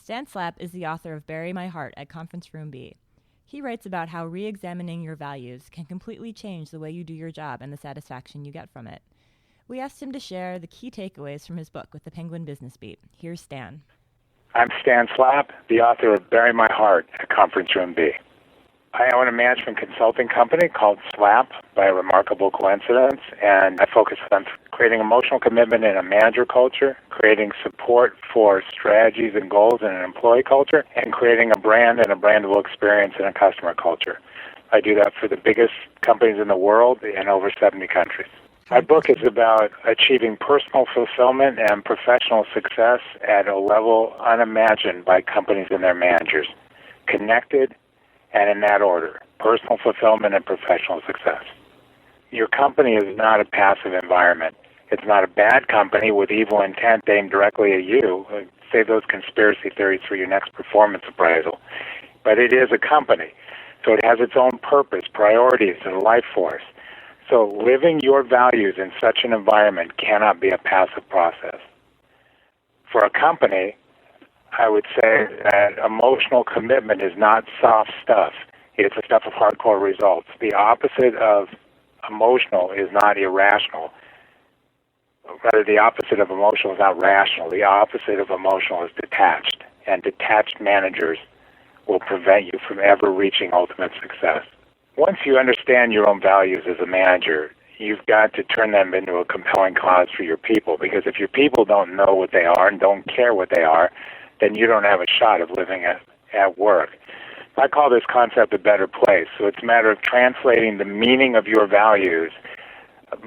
Stan Slapp is the author of Bury My Heart at Conference Room B. He writes about how re-examining your values can completely change the way you do your job and the satisfaction you get from it. We asked him to share the key takeaways from his book with the Penguin Business Beat. Here's Stan. I'm Stan Slapp, the author of Bury My Heart at Conference Room B. I own a management consulting company called Slapp by a remarkable coincidence, and I focus on creating emotional commitment in a manager culture, creating support for strategies and goals in an employee culture, and creating a brand and a brandable experience in a customer culture. I do that for the biggest companies in the world in over 70 countries. My book is about achieving personal fulfillment and professional success at a level unimagined by companies and their managers. Connected, and in that order, personal fulfillment and professional success. Your company is not a passive environment. It's not a bad company with evil intent aimed directly at you. Save those conspiracy theories for your next performance appraisal. But it is a company, so it has its own purpose, priorities, and life force. So living your values in such an environment cannot be a passive process. For a company, I would say that emotional commitment is not soft stuff. It's the stuff of hardcore results. The opposite of emotional is not irrational. Rather, the opposite of emotional is not rational. The opposite of emotional is detached. And detached managers will prevent you from ever reaching ultimate success. Once you understand your own values as a manager, you've got to turn them into a compelling cause for your people. Because if your people don't know what they are and don't care what they are, then you don't have a shot of living at work. I call this concept a better place. So it's a matter of translating the meaning of your values,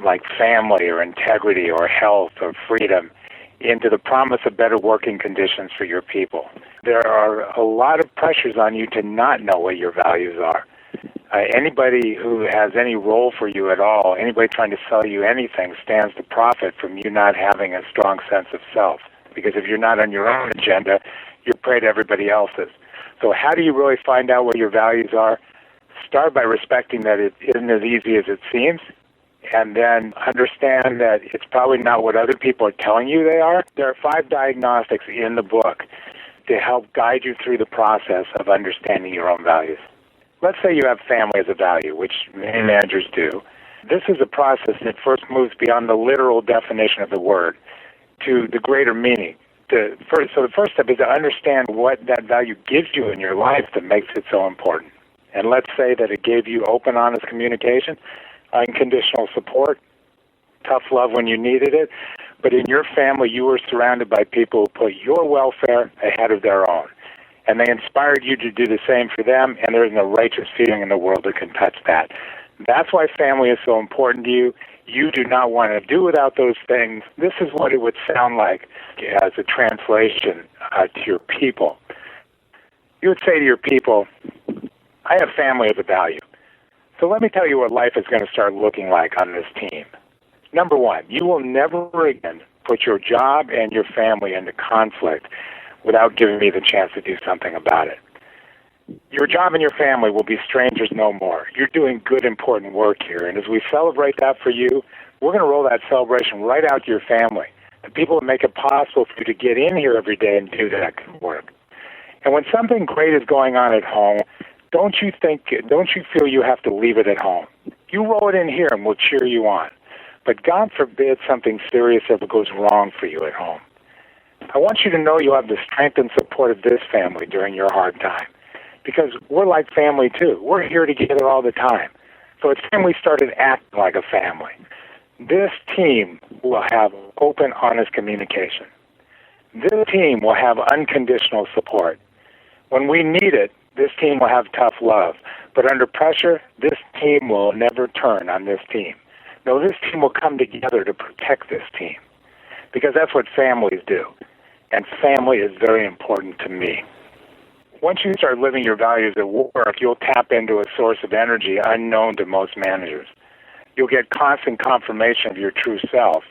like family or integrity or health or freedom, into the promise of better working conditions for your people. There are a lot of pressures on you to not know what your values are. Anybody who has any role for you at all, anybody trying to sell you anything, stands to profit from you not having a strong sense of self. Because if you're not on your own agenda, you're prey to everybody else's. So how do you really find out what your values are? Start by respecting that it isn't as easy as it seems, and then understand that it's probably not what other people are telling you they are. There are 5 diagnostics in the book to help guide you through the process of understanding your own values. Let's say you have family as a value, which many managers do. This is a process that first moves beyond the literal definition of the word to the greater meaning. So the first step is to understand what that value gives you in your life that makes it so important. And let's say that it gave you open, honest communication, unconditional support, tough love when you needed it. But in your family, you were surrounded by people who put your welfare ahead of their own. And they inspired you to do the same for them, and there isn't a righteous feeling in the world that can touch that. That's why family is so important to you. You do not want to do without those things. This is what it would sound like as a translation to your people. You would say to your people, I have family as a value. So let me tell you what life is going to start looking like on this team. Number 1, you will never again put your job and your family into conflict without giving me the chance to do something about it. Your job and your family will be strangers no more. You're doing good, important work here. And as we celebrate that for you, we're going to roll that celebration right out to your family. The people that make it possible for you to get in here every day and do that good work. And when something great is going on at home, don't you feel you have to leave it at home. You roll it in here and we'll cheer you on. But God forbid something serious ever goes wrong for you at home. I want you to know you have the strength and support of this family during your hard time. Because we're like family too. We're here together all the time. So it's time we started acting like a family. This team will have open, honest communication. This team will have unconditional support. When we need it, this team will have tough love. But under pressure, this team will never turn on this team. No, this team will come together to protect this team. Because that's what families do. And family is very important to me. Once you start living your values at work, you'll tap into a source of energy unknown to most managers. You'll get constant confirmation of your true self.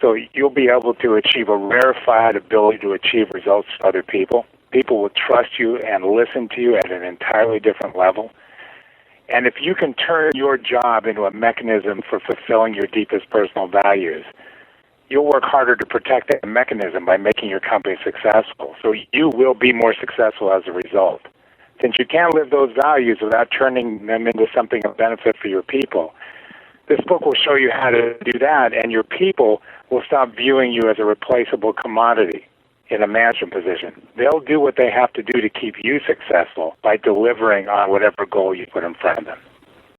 So you'll be able to achieve a rarefied ability to achieve results for other people. People will trust you and listen to you at an entirely different level. And if you can turn your job into a mechanism for fulfilling your deepest personal values, you'll work harder to protect that mechanism by making your company successful. So you will be more successful as a result. Since you can't live those values without turning them into something of benefit for your people, this book will show you how to do that, and your people will stop viewing you as a replaceable commodity in a management position. They'll do what they have to do to keep you successful by delivering on whatever goal you put in front of them.